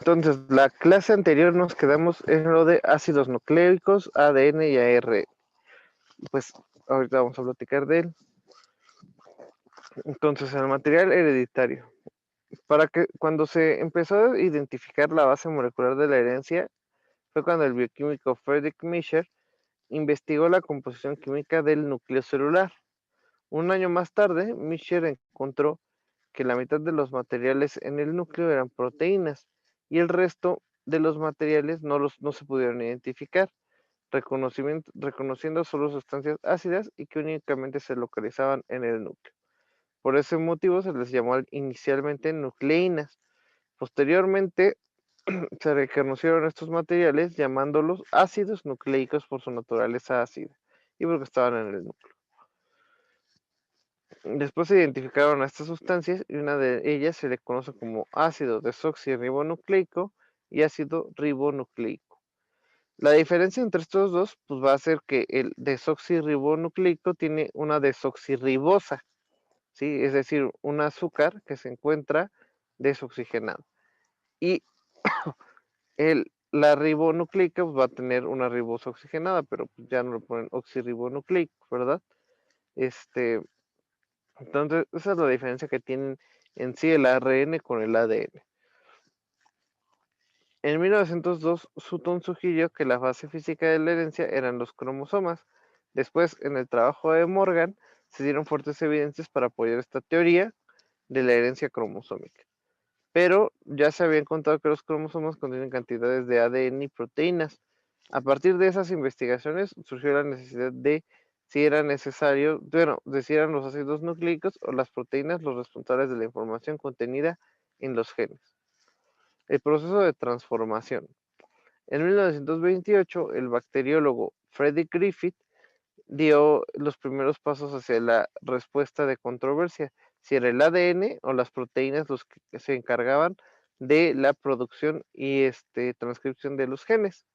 Entonces, la clase anterior nos quedamos en lo de ácidos nucleicos, ADN y AR. Pues ahorita vamos a platicar de él. Entonces, el material hereditario. Para que cuando se empezó a identificar la base molecular de la herencia, fue cuando el bioquímico Friedrich Mischer investigó la composición química del núcleo celular. Un año más tarde, Mischer encontró que la mitad de los materiales en el núcleo eran proteínas y el resto de los materiales no se pudieron identificar, reconociendo solo sustancias ácidas y que únicamente se localizaban en el núcleo. Por ese motivo se les llamó inicialmente nucleínas. Posteriormente se reconocieron estos materiales llamándolos ácidos nucleicos por su naturaleza ácida y porque estaban en el núcleo. Después se identificaron a estas sustancias y una de ellas se le conoce como ácido desoxirribonucleico y ácido ribonucleico. La diferencia entre estos dos pues va a ser que el desoxirribonucleico tiene una desoxirribosa, ¿sí? Es decir, un azúcar que se encuentra desoxigenado. Y la ribonucleica pues, va a tener una ribosa oxigenada, pero pues, ya no le ponen oxirribonucleico, ¿verdad? Entonces, esa es la diferencia que tienen en sí el ARN con el ADN. En 1902, Sutton sugirió que la base física de la herencia eran los cromosomas. Después, en el trabajo de Morgan, se dieron fuertes evidencias para apoyar esta teoría de la herencia cromosómica. Pero ya se había encontrado que los cromosomas contienen cantidades de ADN y proteínas. A partir de esas investigaciones surgió la necesidad de si era necesario, de si eran los ácidos nucleicos o las proteínas los responsables de la información contenida en los genes. El proceso de transformación. En 1928, el bacteriólogo Frederick Griffith dio los primeros pasos hacia la respuesta de controversia, si era el ADN o las proteínas los que se encargaban de la producción y transcripción de los genes.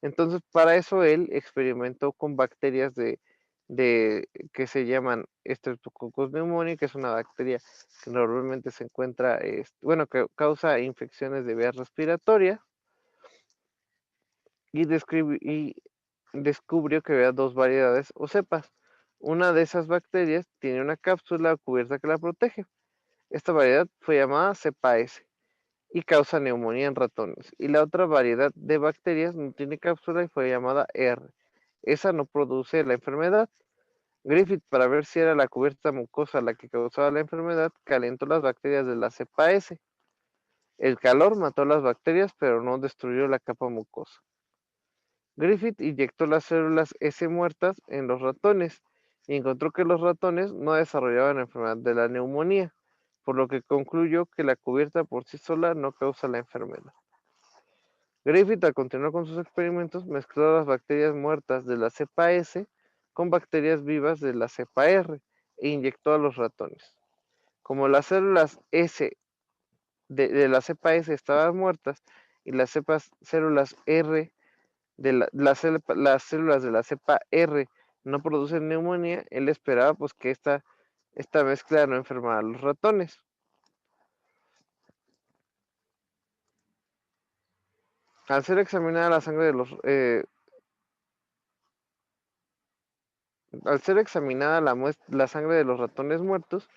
Entonces, para eso él experimentó con bacterias de que se llaman Streptococcus pneumoniae, que es una bacteria que normalmente se encuentra, que causa infecciones de vías respiratorias, y descubrió que había dos variedades o cepas. Una de esas bacterias tiene una cápsula cubierta que la protege. Esta variedad fue llamada cepa S y causa neumonía en ratones. Y la otra variedad de bacterias no tiene cápsula y fue llamada R. Esa no produce la enfermedad. Griffith, para ver si era la cubierta mucosa la que causaba la enfermedad, calentó las bacterias de la cepa S. El calor mató las bacterias, pero no destruyó la capa mucosa. Griffith inyectó las células S muertas en los ratones y encontró que los ratones no desarrollaban la enfermedad de la neumonía, por lo que concluyó que la cubierta por sí sola no causa la enfermedad. Griffith, al continuar con sus experimentos, mezcló las bacterias muertas de la cepa S con bacterias vivas de la cepa R e inyectó a los ratones. Como las células S de la cepa S estaban muertas y las células R las células de la cepa R no producen neumonía, él esperaba pues que esta mezcla no enfermara a los ratones. Al ser examinada la sangre de al ser examinada la sangre de los ratones muertos,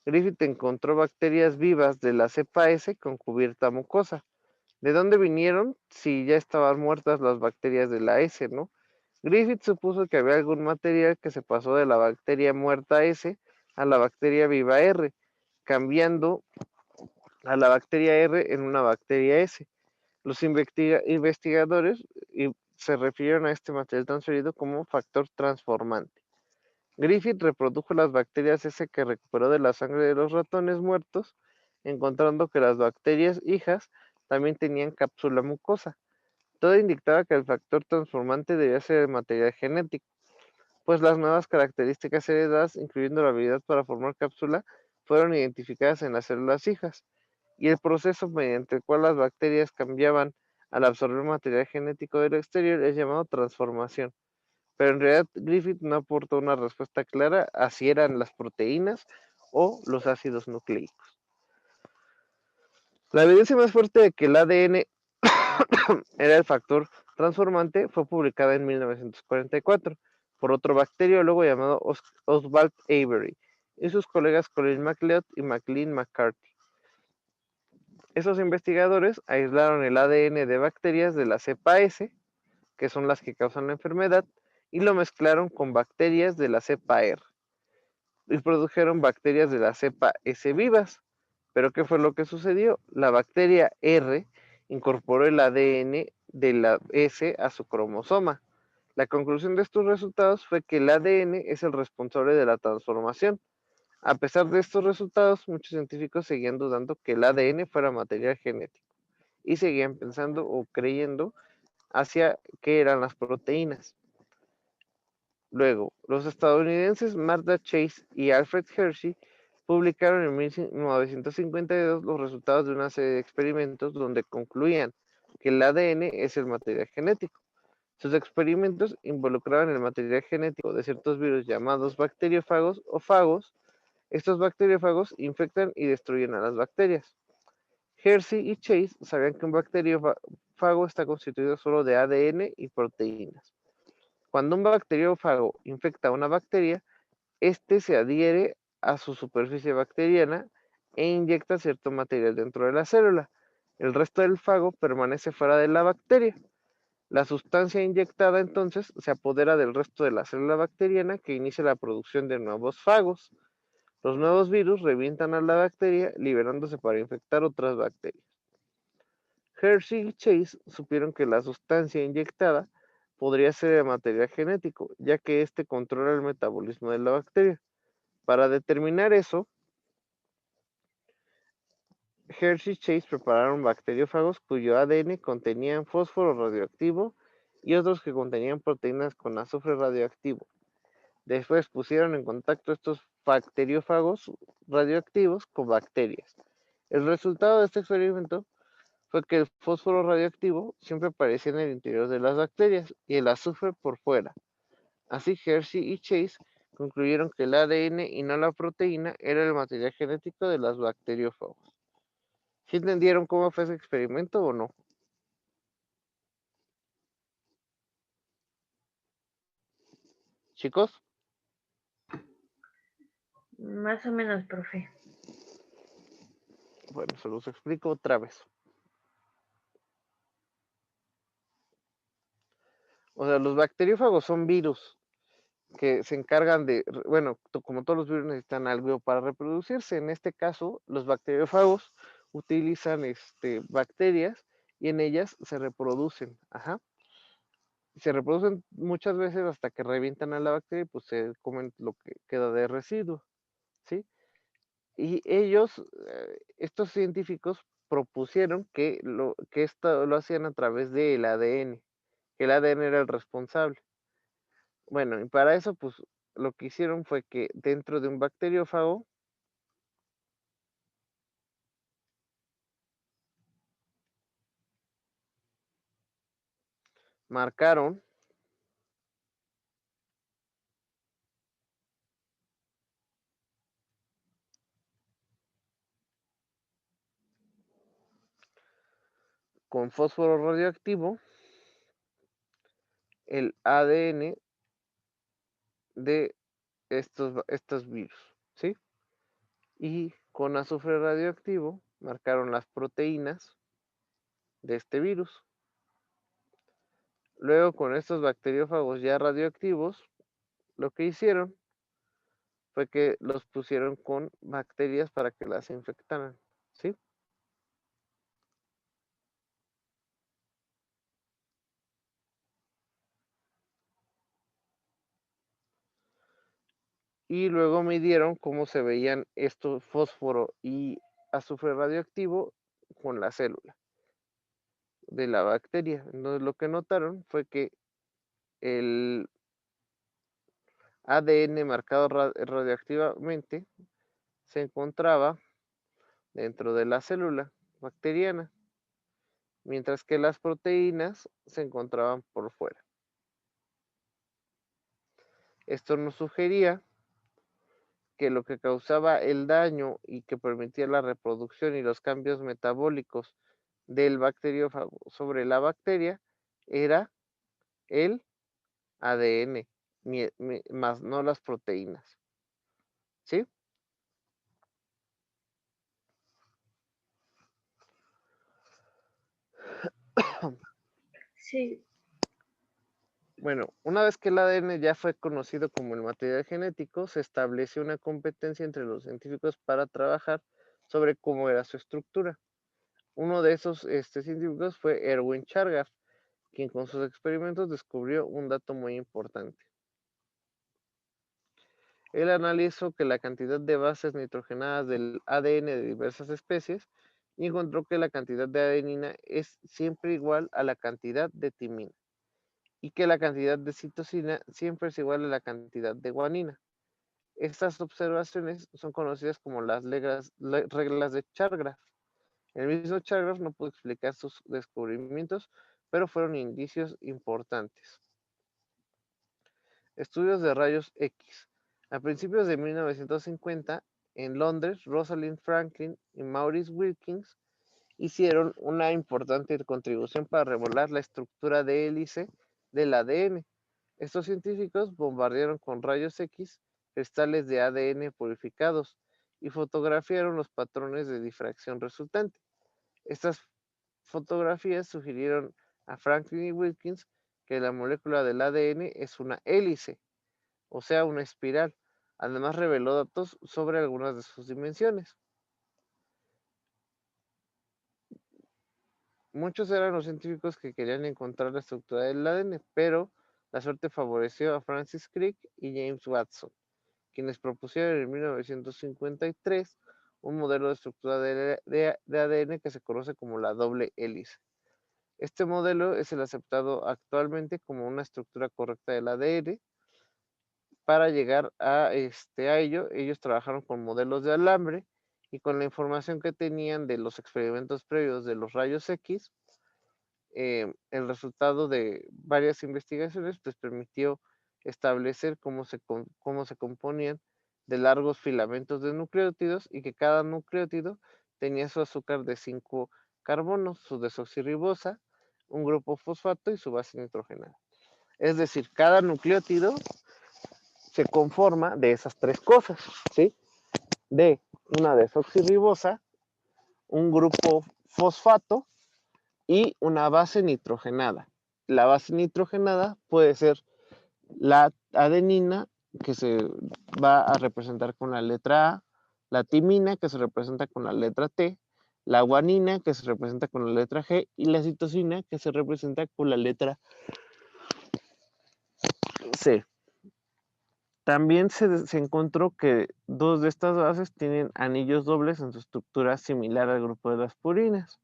Griffith encontró bacterias vivas de la cepa S con cubierta mucosa. ¿De dónde vinieron? Si ya estaban muertas las bacterias de la S, ¿no? Griffith supuso que había algún material que se pasó de la bacteria muerta S a la bacteria viva R, cambiando a la bacteria R en una bacteria S. Los investigadores se refirieron a este material transferido como factor transformante. Griffith reprodujo las bacterias S que recuperó de la sangre de los ratones muertos, encontrando que las bacterias hijas también tenían cápsula mucosa. Todo indicaba que el factor transformante debía ser el material genético, pues las nuevas características heredadas, incluyendo la habilidad para formar cápsula, fueron identificadas en las células hijas, y el proceso mediante el cual las bacterias cambiaban al absorber material genético del exterior es llamado transformación. Pero en realidad Griffith no aportó una respuesta clara a si eran las proteínas o los ácidos nucleicos. La evidencia más fuerte de que el ADN era el factor transformante fue publicada en 1944 por otro bacteriólogo llamado Oswald Avery y sus colegas Colin MacLeod y Maclean McCarthy. Esos investigadores aislaron el ADN de bacterias de la cepa S, que son las que causan la enfermedad, y lo mezclaron con bacterias de la cepa R y produjeron bacterias de la cepa S vivas. Pero ¿qué fue lo que sucedió? La bacteria R incorporó el ADN de la S a su cromosoma. La conclusión de estos resultados fue que el ADN es el responsable de la transformación. A pesar de estos resultados, muchos científicos seguían dudando que el ADN fuera material genético y seguían pensando o creyendo hacia qué eran las proteínas. Luego, los estadounidenses Martha Chase y Alfred Hershey publicaron en 1952 los resultados de una serie de experimentos donde concluían que el ADN es el material genético. Sus experimentos involucraban el material genético de ciertos virus llamados bacteriófagos o fagos. Estos bacteriófagos infectan y destruyen a las bacterias. Hershey y Chase sabían que un bacteriófago está constituido solo de ADN y proteínas. Cuando un bacteriófago infecta a una bacteria, este se adhiere a su superficie bacteriana e inyecta cierto material dentro de la célula. El resto del fago permanece fuera de la bacteria. La sustancia inyectada entonces se apodera del resto de la célula bacteriana que inicia la producción de nuevos fagos. Los nuevos virus revientan a la bacteria liberándose para infectar otras bacterias. Hershey y Chase supieron que la sustancia inyectada podría ser el material genético, ya que éste controla el metabolismo de la bacteria. Para determinar eso, Hershey y Chase prepararon bacteriófagos cuyo ADN contenían fósforo radioactivo y otros que contenían proteínas con azufre radioactivo. Después pusieron en contacto estos bacteriófagos radioactivos con bacterias. El resultado de este experimento fue que el fósforo radioactivo siempre aparecía en el interior de las bacterias y el azufre por fuera. Así Hershey y Chase concluyeron que el ADN y no la proteína era el material genético de los bacteriófagos. ¿Sí entendieron cómo fue ese experimento o no? Chicos, Más o menos, profe. bueno, se los explico otra vez. O sea, los bacteriófagos son virus que se encargan de, bueno, como todos los virus necesitan algo para reproducirse. En este caso, los bacteriófagos utilizan bacterias y en ellas se reproducen. Ajá. Se reproducen muchas veces hasta que revientan a la bacteria y pues se comen lo que queda de residuo, ¿sí? Y ellos, estos científicos propusieron que esto lo hacían a través del ADN, que el ADN era el responsable. Bueno, y para eso, pues, lo que hicieron fue que dentro de un bacteriófago marcaron con fósforo radioactivo el ADN de estos virus, ¿sí? Y con azufre radioactivo marcaron las proteínas de este virus. Luego, con estos bacteriófagos ya radioactivos, lo que hicieron fue que los pusieron con bacterias para que las infectaran, ¿sí? Y luego midieron cómo se veían estos fósforo y azufre radioactivo con la célula de la bacteria. Entonces lo que notaron fue que el ADN marcado radioactivamente se encontraba dentro de la célula bacteriana, mientras que las proteínas se encontraban por fuera. Esto nos sugería que lo que causaba el daño y que permitía la reproducción y los cambios metabólicos del bacteriófago sobre la bacteria era el ADN, más no las proteínas. ¿Sí? Sí, Bueno, una vez que el ADN ya fue conocido como el material genético, se estableció una competencia entre los científicos para trabajar sobre cómo era su estructura. Uno de esos científicos fue Erwin Chargaff, quien con sus experimentos descubrió un dato muy importante. Él analizó que la cantidad de bases nitrogenadas del ADN de diversas especies y encontró que la cantidad de adenina es siempre igual a la cantidad de timina y que la cantidad de citosina siempre es igual a la cantidad de guanina. Estas observaciones son conocidas como las reglas de Chargaff. El mismo Chargaff no pudo explicar sus descubrimientos, pero fueron indicios importantes. Estudios de rayos X. A principios de 1950, en Londres, Rosalind Franklin y Maurice Wilkins hicieron una importante contribución para revelar la estructura de hélice del ADN. Estos científicos bombardearon con rayos X cristales de ADN purificados y fotografiaron los patrones de difracción resultante. Estas fotografías sugirieron a Franklin y Wilkins que la molécula del ADN es una hélice, o sea, una espiral. Además reveló datos sobre algunas de sus dimensiones. Muchos eran los científicos que querían encontrar la estructura del ADN, pero la suerte favoreció a Francis Crick y James Watson, quienes propusieron en 1953 un modelo de estructura de ADN que se conoce como la doble hélice. Este modelo es el aceptado actualmente como una estructura correcta del ADN. Para llegar a ello, ellos trabajaron con modelos de alambre y con la información que tenían de los experimentos previos de los rayos X, el resultado de varias investigaciones les permitió establecer cómo se componían de largos filamentos de nucleótidos y que cada nucleótido tenía su azúcar de 5 carbonos, su desoxirribosa, un grupo fosfato y su base nitrogenada. Es decir, cada nucleótido se conforma de esas tres cosas, ¿sí? De una desoxirribosa, un grupo fosfato y una base nitrogenada. La base nitrogenada puede ser la adenina, que se va a representar con la letra A, la timina, que se representa con la letra T, la guanina, que se representa con la letra G, y la citosina, que se representa con la letra C. También se encontró que dos de estas bases tienen anillos dobles en su estructura similar al grupo de las purinas.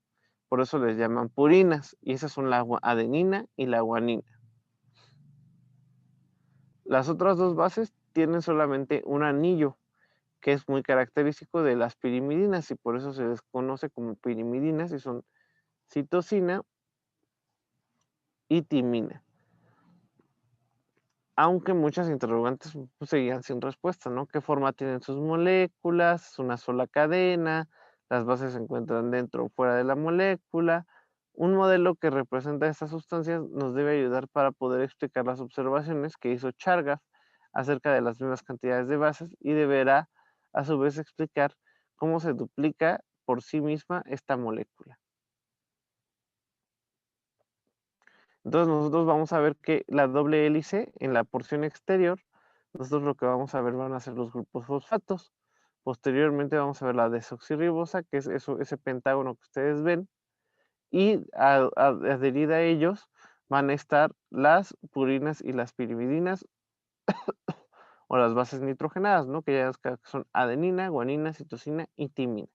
Por eso les llaman purinas, y esas son la adenina y la guanina. Las otras dos bases tienen solamente un anillo, que es muy característico de las pirimidinas, y por eso se les conoce como pirimidinas, y son citosina y timina. Aunque muchas interrogantes pues, seguían sin respuesta, ¿no? ¿Qué forma tienen sus moléculas? ¿Es una sola cadena? ¿Las bases se encuentran dentro o fuera de la molécula? Un modelo que representa estas sustancias nos debe ayudar para poder explicar las observaciones que hizo Chargaff acerca de las mismas cantidades de bases y deberá a su vez explicar cómo se duplica por sí misma esta molécula. Entonces nosotros vamos a ver que la doble hélice en la porción exterior, nosotros lo que vamos a ver van a ser los grupos fosfatos. Posteriormente vamos a ver la desoxirribosa, que es ese pentágono que ustedes ven, y adherida a ellos van a estar las purinas y las pirimidinas o las bases nitrogenadas, ¿no? Que ya son adenina, guanina, citosina y timina.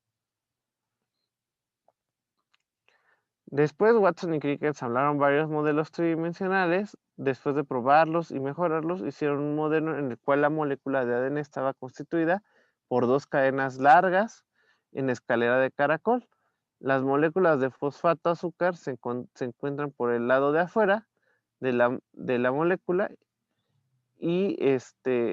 Después Watson y Crick ensamblaron varios modelos tridimensionales. Después de probarlos y mejorarlos, hicieron un modelo en el cual la molécula de ADN estaba constituida por dos cadenas largas en escalera de caracol. Las moléculas de fosfato azúcar se encuentran por el lado de afuera de la molécula y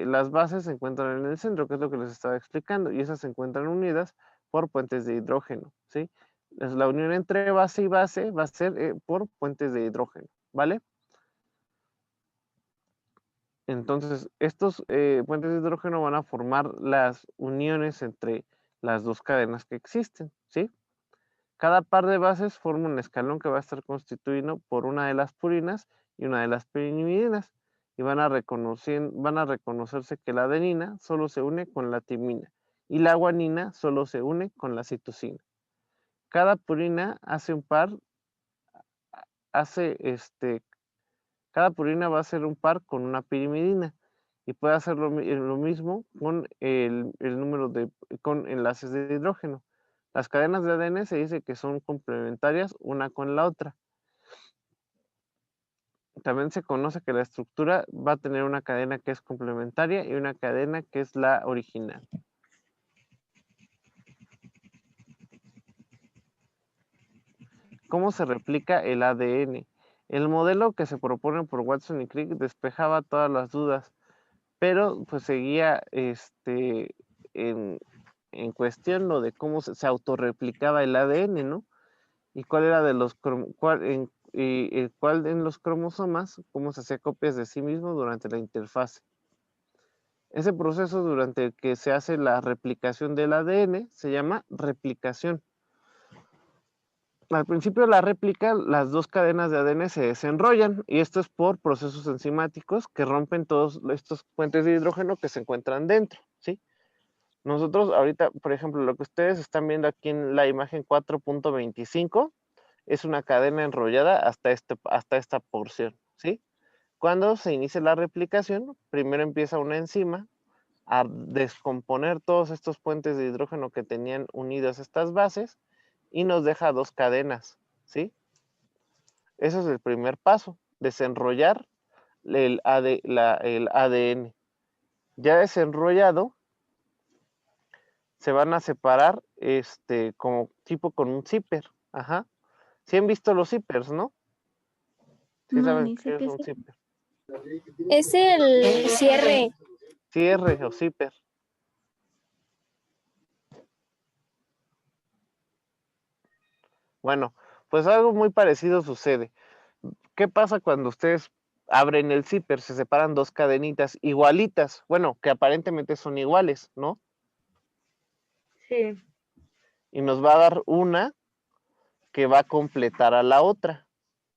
las bases se encuentran en el centro, que es lo que les estaba explicando, y esas se encuentran unidas por puentes de hidrógeno, ¿sí? La unión entre base y base va a ser por puentes de hidrógeno, ¿vale? Entonces, estos puentes de hidrógeno van a formar las uniones entre las dos cadenas que existen, ¿sí? Cada par de bases forma un escalón que va a estar constituido por una de las purinas y una de las pirimidinas, y van a reconocerse que la adenina solo se une con la timina y la guanina solo se une con la citosina. Cada purina hace un par, hace cada purina va a ser un par con una pirimidina y puede hacer lo mismo con el número con enlaces de hidrógeno. Las cadenas de ADN se dice que son complementarias una con la otra. También se conoce que la estructura va a tener una cadena que es complementaria y una cadena que es la original. ¿Cómo se replica el ADN? El modelo que se propone por Watson y Crick despejaba todas las dudas, pero pues seguía en, cuestión lo de cómo se autorreplicaba el ADN, ¿no? Y cuál era de los cuál en los cromosomas, cómo se hacía copias de sí mismo durante la interfase. Ese proceso durante el que se hace la replicación del ADN se llama replicación. Al principio de la réplica, las dos cadenas de ADN se desenrollan y esto es por procesos enzimáticos que rompen todos estos puentes de hidrógeno que se encuentran dentro, ¿sí? Nosotros ahorita, por ejemplo, lo que ustedes están viendo aquí en la imagen 4.25 es una cadena enrollada hasta esta porción, ¿sí? Cuando se inicia la replicación, primero empieza una enzima a descomponer todos estos puentes de hidrógeno que tenían unidas estas bases y nos deja dos cadenas, ¿sí? Ese es el primer paso, desenrollar el ADN. Ya desenrollado, se van a separar como tipo con un zipper. Ajá. ¿Sí han visto los zippers, no? ¿Sí No, saben ni sé qué es qué es. un zipper? Es el cierre. Cierre o zipper. Bueno, pues algo muy parecido sucede. ¿Qué pasa cuando ustedes abren el zipper? Se separan dos cadenitas igualitas, bueno, que aparentemente son iguales, ¿no? Sí. Y nos va a dar una que va a completar a la otra,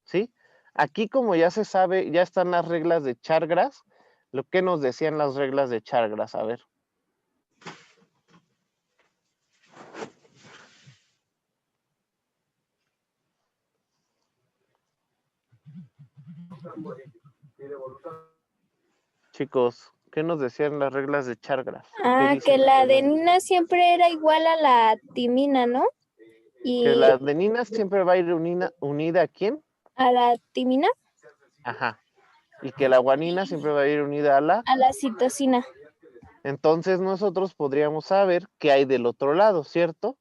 ¿sí? Aquí como ya se sabe, ya están las reglas de Chargas, lo que nos decían las reglas de Chargas, a ver. Chicos, ¿qué nos decían las reglas de Chargas? Ah, que la adenina siempre era igual a la timina, ¿no? Que Y la adenina siempre va a ir unida ¿a quién? a la timina, Ajá. Y que la guanina siempre va a ir unida a la... a la citosina. Entonces nosotros podríamos saber qué hay del otro lado, ¿cierto?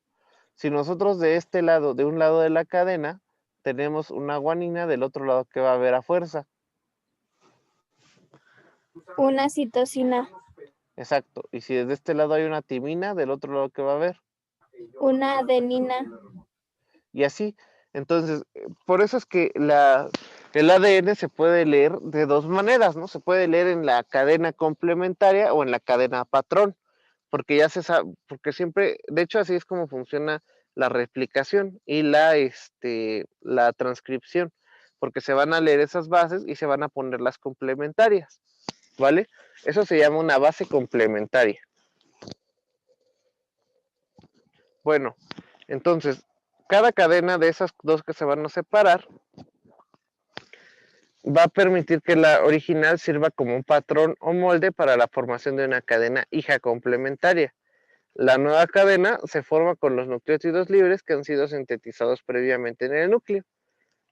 Si nosotros de este lado, de un lado de la cadena, tenemos una guanina, del otro lado, ¿qué va a haber a fuerza? Una citosina. Exacto. Y si desde este lado hay una timina, del otro lado, ¿qué va a haber? Una adenina. Y así. Entonces, por eso es que el ADN se puede leer de dos maneras, ¿no? Se puede leer en la cadena complementaria o en la cadena patrón, porque ya se sabe, porque siempre, de hecho así es como funciona la replicación y la transcripción, porque se van a leer esas bases y se van a poner las complementarias, ¿vale? Eso se llama una base complementaria. Bueno, entonces, cada cadena de esas dos que se van a separar va a permitir que la original sirva como un patrón o molde para la formación de una cadena hija complementaria. La nueva cadena se forma con los nucleótidos libres que han sido sintetizados previamente en el núcleo.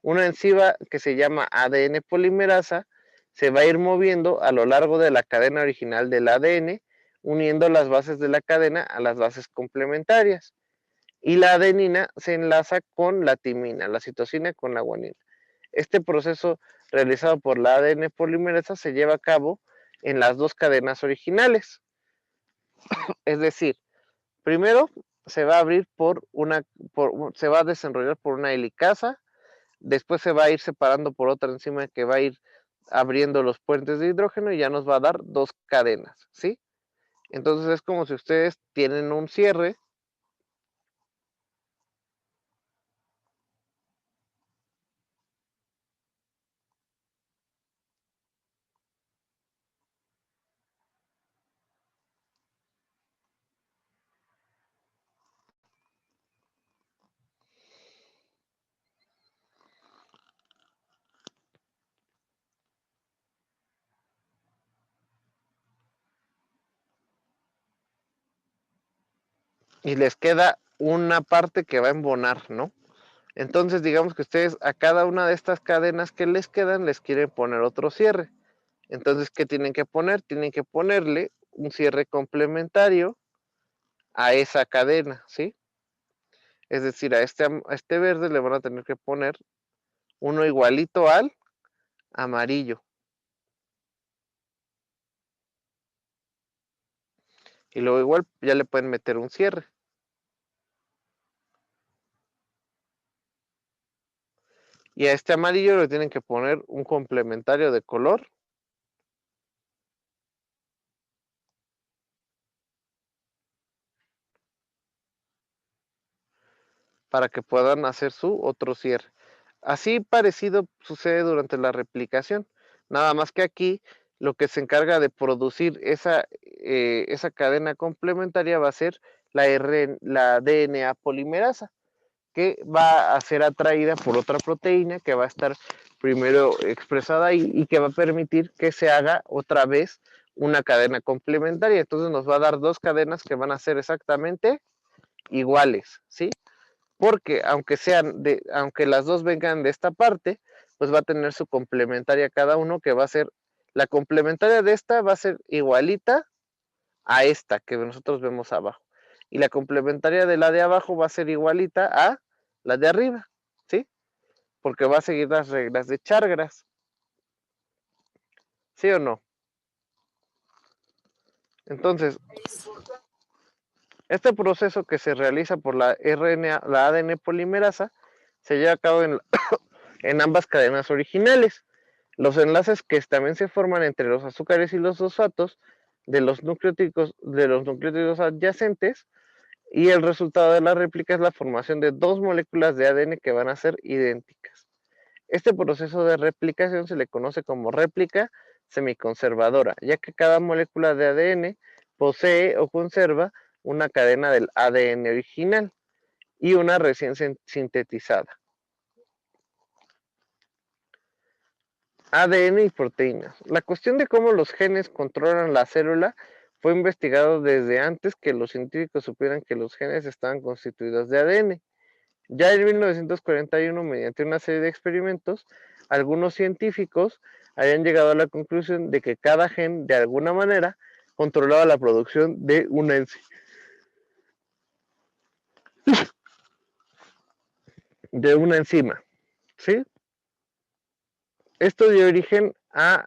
Una enzima que se llama ADN polimerasa se va a ir moviendo a lo largo de la cadena original del ADN, uniendo las bases de la cadena a las bases complementarias. Y la adenina se enlaza con la timina, la citosina con la guanina. Este proceso realizado por la ADN polimerasa se lleva a cabo en las dos cadenas originales. Es decir, primero se va a abrir se va a desenrollar por una helicasa, después se va a ir separando por otra enzima que va a ir abriendo los puentes de hidrógeno y ya nos va a dar dos cadenas, ¿sí? Entonces es como si ustedes tienen un cierre y les queda una parte que va a embonar, ¿no? Entonces digamos que ustedes a cada una de estas cadenas que les quedan les quieren poner otro cierre. Entonces, ¿qué tienen que poner? Tienen que ponerle un cierre complementario a esa cadena, ¿sí? Es decir, a este verde le van a tener que poner uno igualito al amarillo. Y luego igual ya le pueden meter un cierre. Y a este amarillo le tienen que poner un complementario de color. Para que puedan hacer su otro cierre. Así parecido sucede durante la replicación. Nada más que aquí lo que se encarga de producir esa cadena complementaria va a ser la DNA polimerasa, que va a ser atraída por otra proteína que va a estar primero expresada ahí y que va a permitir que se haga otra vez una cadena complementaria. Entonces nos va a dar dos cadenas que van a ser exactamente iguales, ¿sí? Porque aunque las dos vengan de esta parte, pues va a tener su complementaria cada uno, que va a ser, la complementaria de esta va a ser igualita a esta que nosotros vemos abajo. Y la complementaria de la de abajo va a ser igualita a la de arriba, ¿sí? Porque va a seguir las reglas de Chargas. ¿Sí o no? Entonces, este proceso que se realiza por la ADN polimerasa se lleva a cabo en ambas cadenas originales. Los enlaces que también se forman entre los azúcares y los fosfatos de los nucleótidos adyacentes, y el resultado de la réplica es la formación de dos moléculas de ADN que van a ser idénticas. Este proceso de replicación se le conoce como réplica semiconservadora, ya que cada molécula de ADN posee o conserva una cadena del ADN original y una recién sintetizada. ADN y proteínas. La cuestión de cómo los genes controlan la célula fue investigado desde antes que los científicos supieran que los genes estaban constituidos de ADN. Ya en 1941, mediante una serie de experimentos, algunos científicos habían llegado a la conclusión de que cada gen, de alguna manera, controlaba la producción de una enzima, ¿sí? Esto dio origen a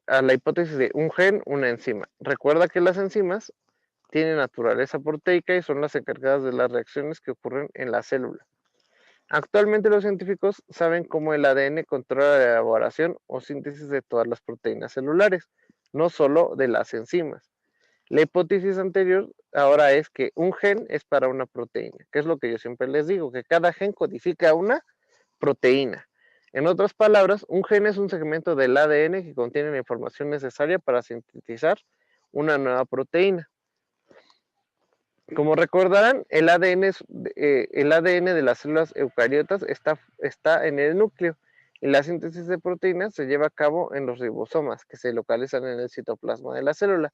la hipótesis de un gen, una enzima. Recuerda que las enzimas tienen naturaleza proteica y son las encargadas de las reacciones que ocurren en la célula. Actualmente los científicos saben cómo el ADN controla la elaboración o síntesis de todas las proteínas celulares, no solo de las enzimas. La hipótesis anterior ahora es que un gen es para una proteína, que es lo que yo siempre les digo, que cada gen codifica una proteína. En otras palabras, un gen es un segmento del ADN que contiene la información necesaria para sintetizar una nueva proteína. Como recordarán, el ADN de las células eucariotas está en el núcleo, y la síntesis de proteínas se lleva a cabo en los ribosomas, que se localizan en el citoplasma de la célula.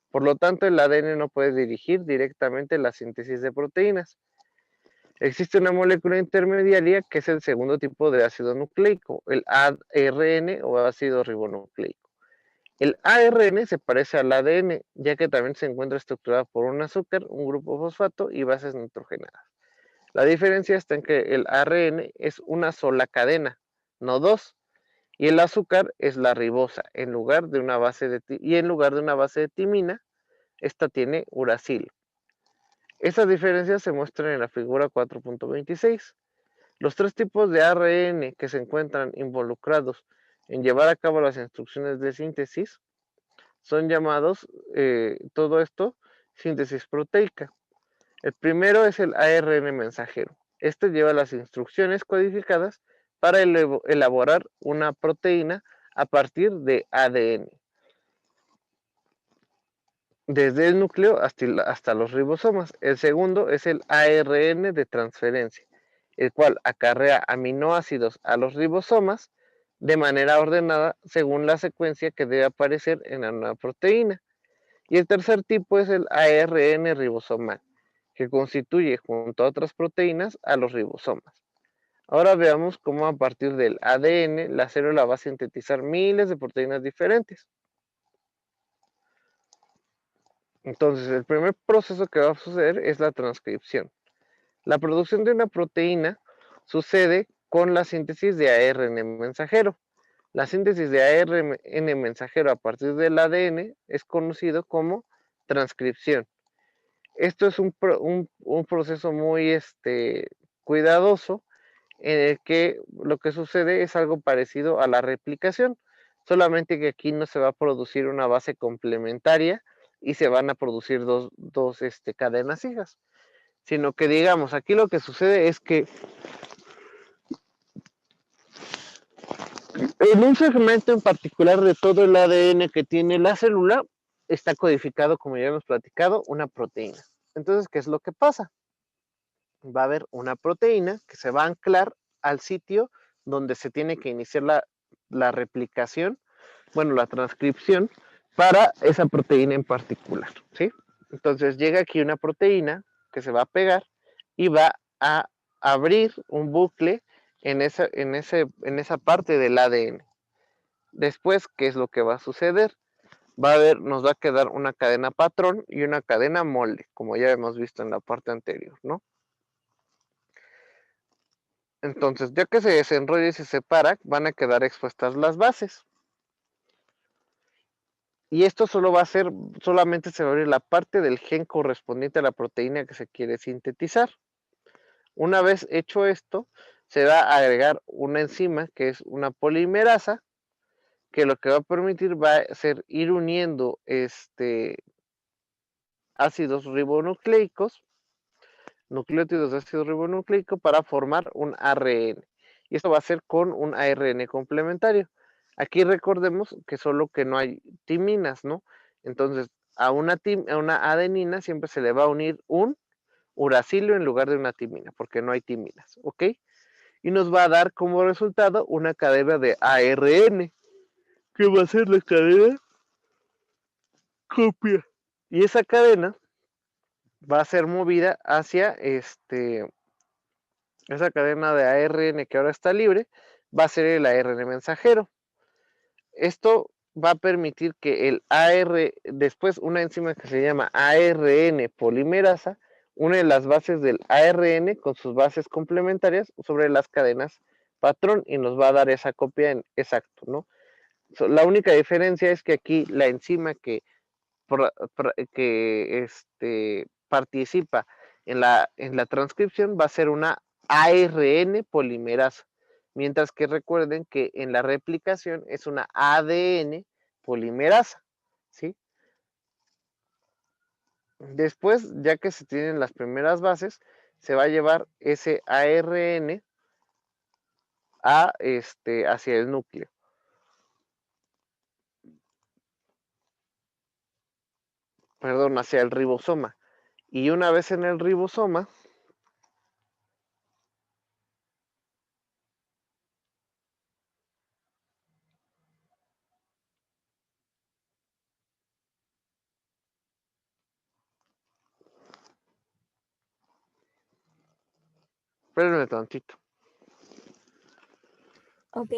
Por lo tanto, el ADN no puede dirigir directamente la síntesis de proteínas. Existe una molécula intermediaria que es el segundo tipo de ácido nucleico, el ARN o ácido ribonucleico. El ARN se parece al ADN, ya que también se encuentra estructurado por un azúcar, un grupo fosfato y bases nitrogenadas. La diferencia está en que el ARN es una sola cadena, no dos, Y el azúcar es la ribosa, en lugar de una base de timina, esta tiene uracilo. Estas diferencias se muestran en la figura 4.26. Los tres tipos de ARN que se encuentran involucrados en llevar a cabo las instrucciones de síntesis son llamados, todo esto, síntesis proteica. El primero es el ARN mensajero. Este lleva las instrucciones codificadas para elaborar una proteína a partir de ADN, desde el núcleo hasta los ribosomas. El segundo es el ARN de transferencia, el cual acarrea aminoácidos a los ribosomas de manera ordenada según la secuencia que debe aparecer en la nueva proteína. Y el tercer tipo es el ARN ribosomal, que constituye junto a otras proteínas a los ribosomas. Ahora veamos cómo a partir del ADN la célula va a sintetizar miles de proteínas diferentes. Entonces, el primer proceso que va a suceder es la transcripción. La producción de una proteína sucede con la síntesis de ARN mensajero. La síntesis de ARN mensajero a partir del ADN es conocido como transcripción. Esto es un proceso muy cuidadoso, en el que lo que sucede es algo parecido a la replicación, solamente que aquí no se va a producir una base complementaria y se van a producir dos cadenas hijas, sino que digamos, aquí lo que sucede es que en un segmento en particular de todo el ADN que tiene la célula, está codificado, como ya hemos platicado, una proteína. Entonces, ¿qué es lo que pasa? Va a haber una proteína que se va a anclar al sitio donde se tiene que iniciar la replicación, bueno, la transcripción para esa proteína en particular, ¿sí? Entonces llega aquí una proteína que se va a pegar y va a abrir un bucle en esa parte del ADN. Después, ¿qué es lo que va a suceder? Nos va a quedar una cadena patrón y una cadena molde, como ya hemos visto en la parte anterior, ¿no? Entonces, ya que se desenrolla y se separa, van a quedar expuestas las bases. Y esto solamente se va a abrir la parte del gen correspondiente a la proteína que se quiere sintetizar. Una vez hecho esto, se va a agregar una enzima que es una polimerasa, que lo que va a permitir va a ser ir uniendo ácidos ribonucleicos, nucleótidos de ácido ribonucleico, para formar un ARN. Y esto va a ser con un ARN complementario. Aquí recordemos que solo que no hay timinas, ¿no? Entonces, a una adenina siempre se le va a unir un uracilo en lugar de una timina, porque no hay timinas, ¿ok? Y nos va a dar como resultado una cadena de ARN, que va a ser la cadena copia. Y esa cadena va a ser movida hacia esa cadena de ARN que ahora está libre, va a ser el ARN mensajero. Esto va a permitir que después una enzima que se llama ARN polimerasa, une las bases del ARN con sus bases complementarias sobre las cadenas patrón y nos va a dar esa copia en exacto, ¿no? La única diferencia es que aquí la enzima que participa en la transcripción va a ser una ARN polimerasa, mientras que recuerden que en la replicación es una ADN polimerasa, ¿sí? Después, ya que se tienen las primeras bases, se va a llevar ese ARN hacia el núcleo. Perdón, hacia el ribosoma. Y una vez en el ribosoma, espérenme tantito. Ok.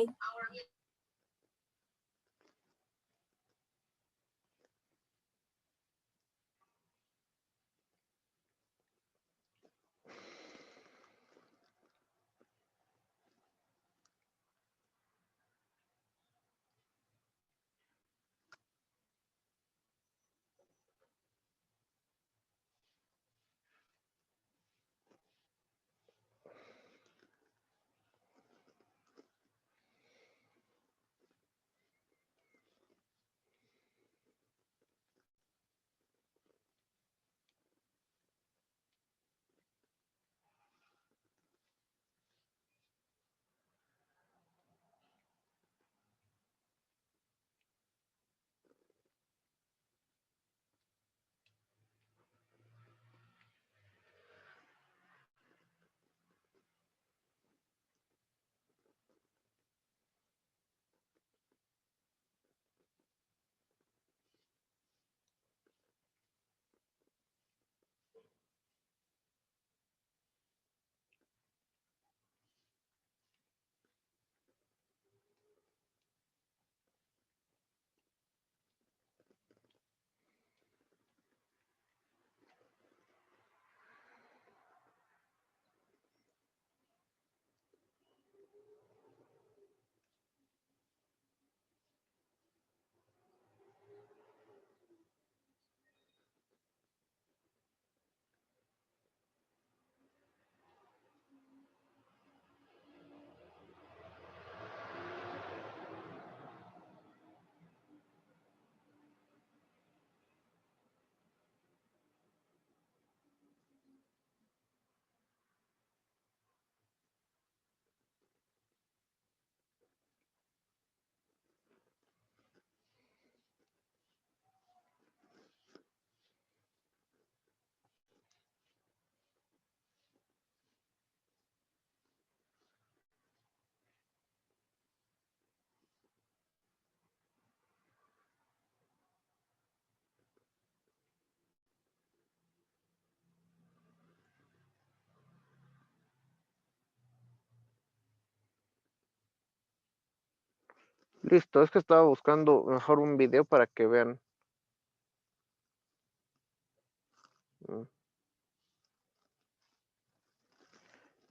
Listo, es que estaba buscando mejor un video para que vean.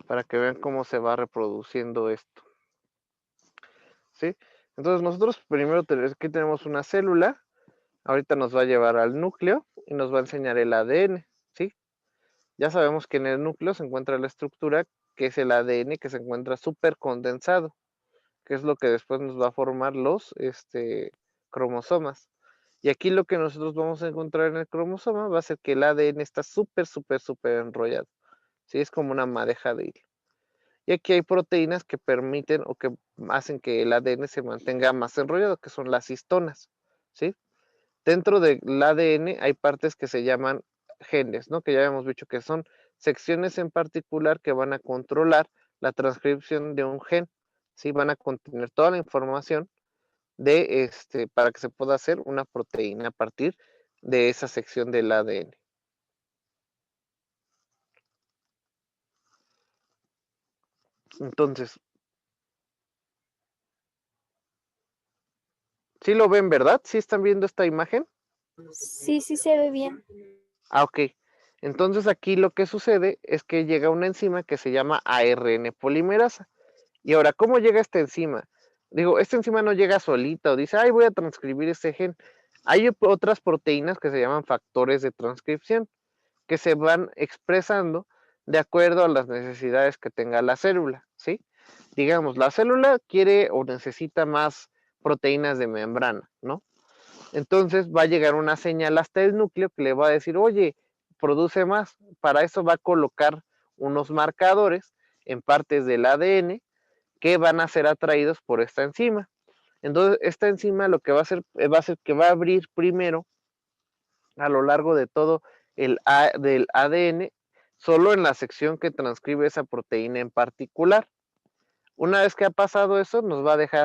Para que vean cómo se va reproduciendo esto. ¿Sí? Entonces nosotros primero aquí tenemos una célula. Ahorita nos va a llevar al núcleo y nos va a enseñar el ADN. ¿Sí? Ya sabemos que en el núcleo se encuentra la estructura que es el ADN que se encuentra súper condensado, que es lo que después nos va a formar los cromosomas. Y aquí lo que nosotros vamos a encontrar en el cromosoma va a ser que el ADN está súper enrollado. ¿Sí? Es como una madeja de hilo. Y aquí hay proteínas que permiten o que hacen que el ADN se mantenga más enrollado, que son las histonas. ¿Sí? Dentro del ADN hay partes que se llaman genes, ¿no? Que ya habíamos dicho que son secciones en particular que van a controlar la transcripción de un gen. ¿Sí? Van a contener toda la información de para que se pueda hacer una proteína a partir de esa sección del ADN. Entonces, ¿sí lo ven, verdad? ¿Sí están viendo esta imagen? Sí, sí se ve bien. Ah, ok. Entonces aquí lo que sucede es que llega una enzima que se llama ARN polimerasa. Y ahora, ¿cómo llega esta enzima? Digo, esta enzima no llega solita o dice, ay, voy a transcribir este gen. Hay otras proteínas que se llaman factores de transcripción que se van expresando de acuerdo a las necesidades que tenga la célula, ¿sí? Digamos, la célula quiere o necesita más proteínas de membrana, ¿no? Entonces va a llegar una señal hasta el núcleo que le va a decir, oye, produce más. Para eso va a colocar unos marcadores en partes del ADN que van a ser atraídos por esta enzima. Entonces, esta enzima lo que va a hacer que va a abrir primero a lo largo de todo del ADN, solo en la sección que transcribe esa proteína en particular. Una vez que ha pasado eso, nos va a dejar